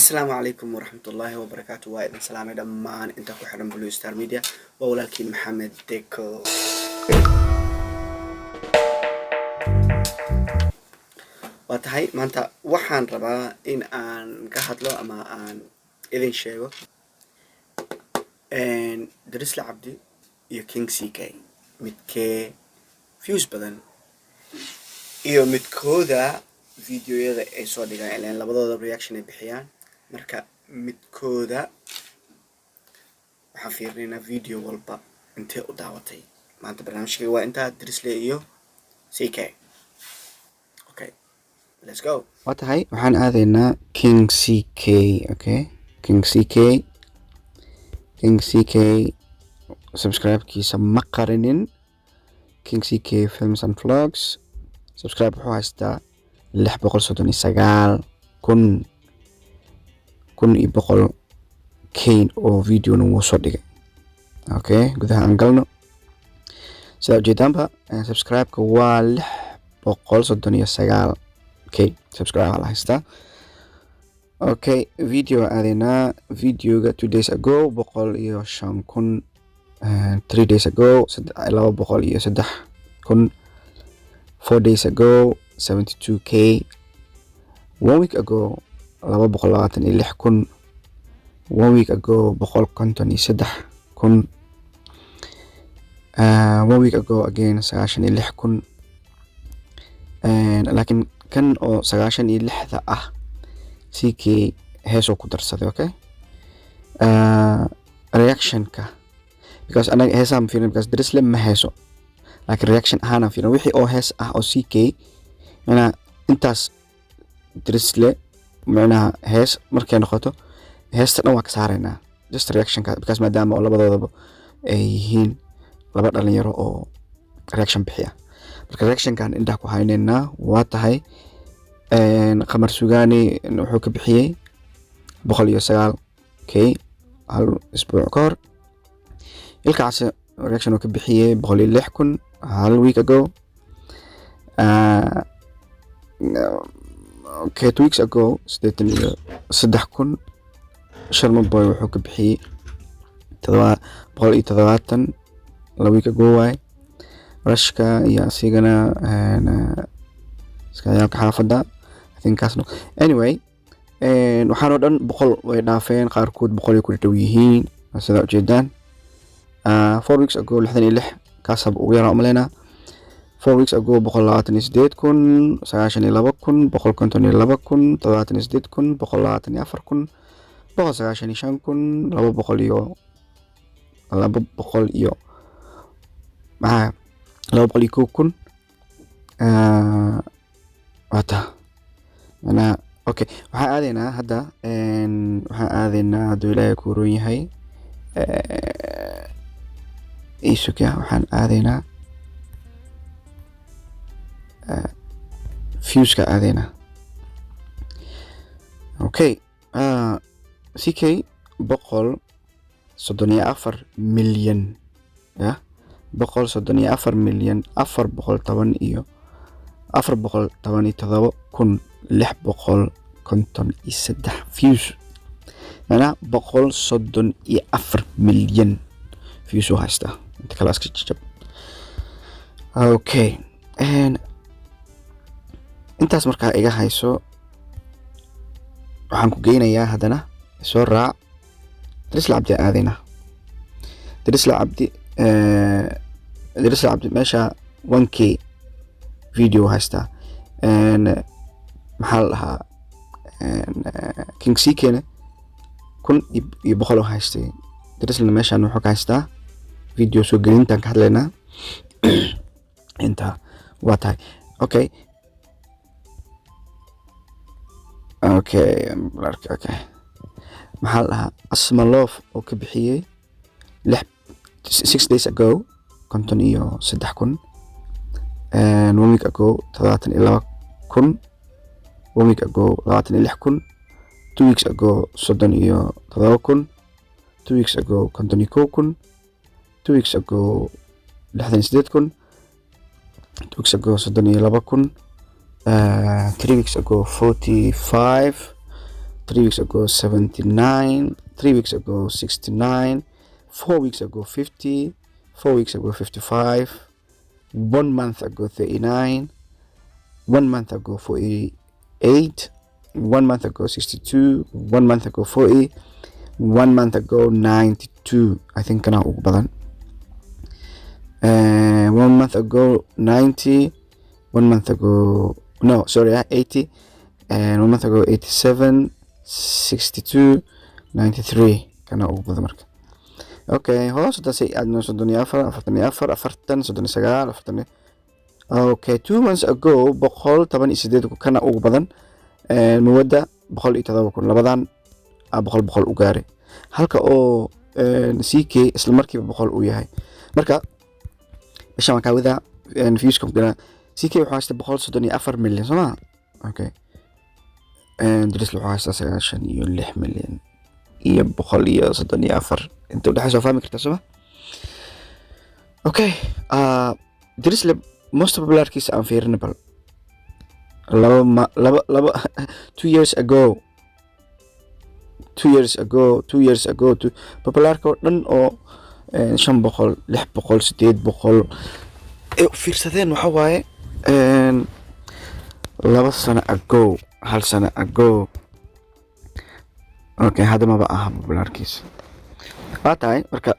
السلام عليكم ورحمة الله وبركاته. وايد سلامي دمان انت ku xiran Blue Star Media walaalkiin Maxamed Deko. Watahay maanta waxaan rabaa in aan ka hadlo ama aan idin sheego Darisla Cabdi iyo King CK midkee views badan iyo midkooda videoyada ay soo dhigaan ilaan labadooda reaction ay bixiyaan marka midkooda waxaan fiirinaynaa video walba intee u daawatay maanta barnaamijkayga waa intaa Darisla iyo CK. Okay, let's go. Watahay waxaan aadaynaa King CK. Okay, King CK subscribe kiisa ma qarinin. King CK Films and Vlogs subscribe wuxuu haystaa 639,000 kayn oo videona wuu soo dhigay. Okay, gudaha aan galno sida ujeedaanba subscribe-ka waa 639,000 subscribe la haystaa. Okay, video aadayna videoga 2 days ago 105,000 3 days ago 203,000 4 days ago 72k 1 week ago 226,000 1 week ago 153,000 1 week ago again 96,000 laakiin kan oo 96 ah CK heesoo ku darsaday. Okay, reaction-ka because anaga heesaha ma fiirin because Darisla ma heeso laakiin reaction ahaan aan fiirin wixii oo hees ah oo CK macnaha intaas Darisla macnaha hees markay noqoto heesta dhan waa ka saaraynaa just reaction-ka because maadaama oo labadoodaba ay yihiin laba dhalinyaro oo reaction bixiya marka reaction-kan indhaha ku haynaynaa waa tahay Qamar Sugaani wuxuu ka bixiyay 109k hal isbuuc ka hor. Ilkaas reaction uu ka bixiyay 106,000 hal week ago. Okay, 2 weeks ago 83,000. Sharma Boy wuxuu ka bixiyay 170 la week ago waay. Rashka iyo asigana iskayaalka xaafada I think kaasno anyway waxaan oo dhan 100 way dhaafeen qaarkood 100 ku dhow yihiin sida ujeedaan. 4 weeks ago 66 kaasab ugu yaraa umaleena. 4 weeks ago 128,000 92,000 152,000 78,000 124,000 195,000 200 iyo maxaa 201,000 wata ana. Okay, waxaan aadaynaa hadda waxaan aadaynaa hadduu ilaahay ku roon yahay isuga waxaan aadaynaa viewska aadaynaa. Okay, CK 134 milyan ya 134 milyan 410 iyo 417,653 views mana 134 milyan views oo haysta inta kala iska jajab. Okay, intaas markaa iga hayso waxaan ku geynayaa haddana soo raac Darisla Cabdi aadayna. Darisla Cabdi meesha 1k video haysta maxaa la dhahaa King CK ne 1,100 haystay. Darisla meeshaan wuxuu ka haystaa video soo gelintaan ka hadlaynaa inta waa tahay. Okay, maxaa la dhahaa Asma Love oo ka bixiyay 6 days ago 53,000 1 week ago 72,000 1 week ago 26,000 2 weeks ago 37,000 2 weeks ago 51,000 2 weeks ago 68,000 2 weeks ago 32,000 3 weeks ago 45 3 weeks ago 79, 3 weeks ago 69, 4 weeks ago 50, 4 weeks ago 55, 1 month ago 39, 1 month ago 48, 1 month ago 62, 1 month ago 40, 1 month ago 92. I think kana ugu badan. 1 month ago 90, 1 month ago 80, and 1 month ago 87, 62, 93 kana ugu badan marka. Okay, hoos hadasay aadno 34, 44, 40, 39, 40. Okay, 2 months ago 118 kana ugu badan. Muwada 107 kun labadan boqol u gaaray. Halka oo CK isla markiiba 100 u yahay. Marka isha ma ka wada views kom gana CK wuxuu haystaa 134 milyan soma. Okay. Drisle wuxuu haystaa 96 milyan iyo 134 inta u dhaxayso fahmi kartaa soma. Okay. Drisle most popular kiisa aan fiirinaba laba 2 years ago popularka oo dhan oo 500 600 800 fiirsadeen waxa waaye 2 sano ago 1 sano ago. Okay, hada ma aha popularkiisa waa tahay marka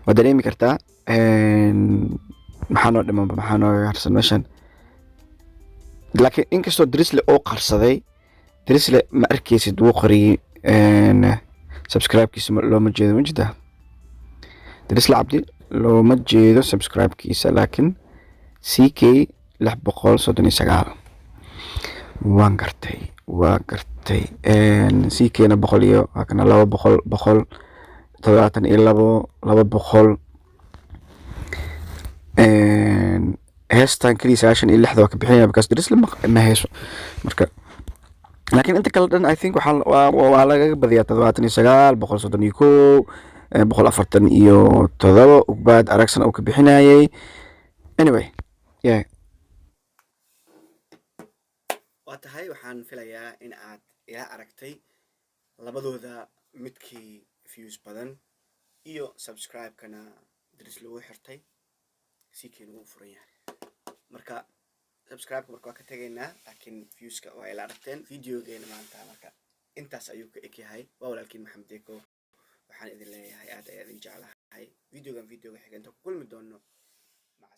waa dareemi kartaa maxaa noo dhiman maxaa noo harsan meeshan. laakiin inkastoo Drisle oo qarsaday Drisle ma arkaysid wuu qariyay subscribe-kiisa looma jeedo ma jida Drisle Cabdi looma jeedo subscribe-kiisa laakiin CK 639 waan gartay CK na 100 iyo kana 200 200 heestan kaliya 96 waa ka bixinaya because Drisle ma heeso marka. laakiin inta kale dhan I think waa laga badiyaa 79 131 147 Ugbaad Aragsan oo ka bixinayay. Anyway, yeah. waa tahay waxaan filayaa in aad ila aragtay labadooda midkii views badan iyo subscribe-kana Drisle uu xirtay CK uu furan yahay. marka subscribe marka waa ka tagaynaa laakiin viewska waa ila aragteen videogeena maanta. marka intaas ayuu ka eg yahay. waa walaalkiin Maxamed Deeko waxaan idin leeyahay aad ayaan idin jeclahay. videogan videoga xiganta ku kulmi doono. maca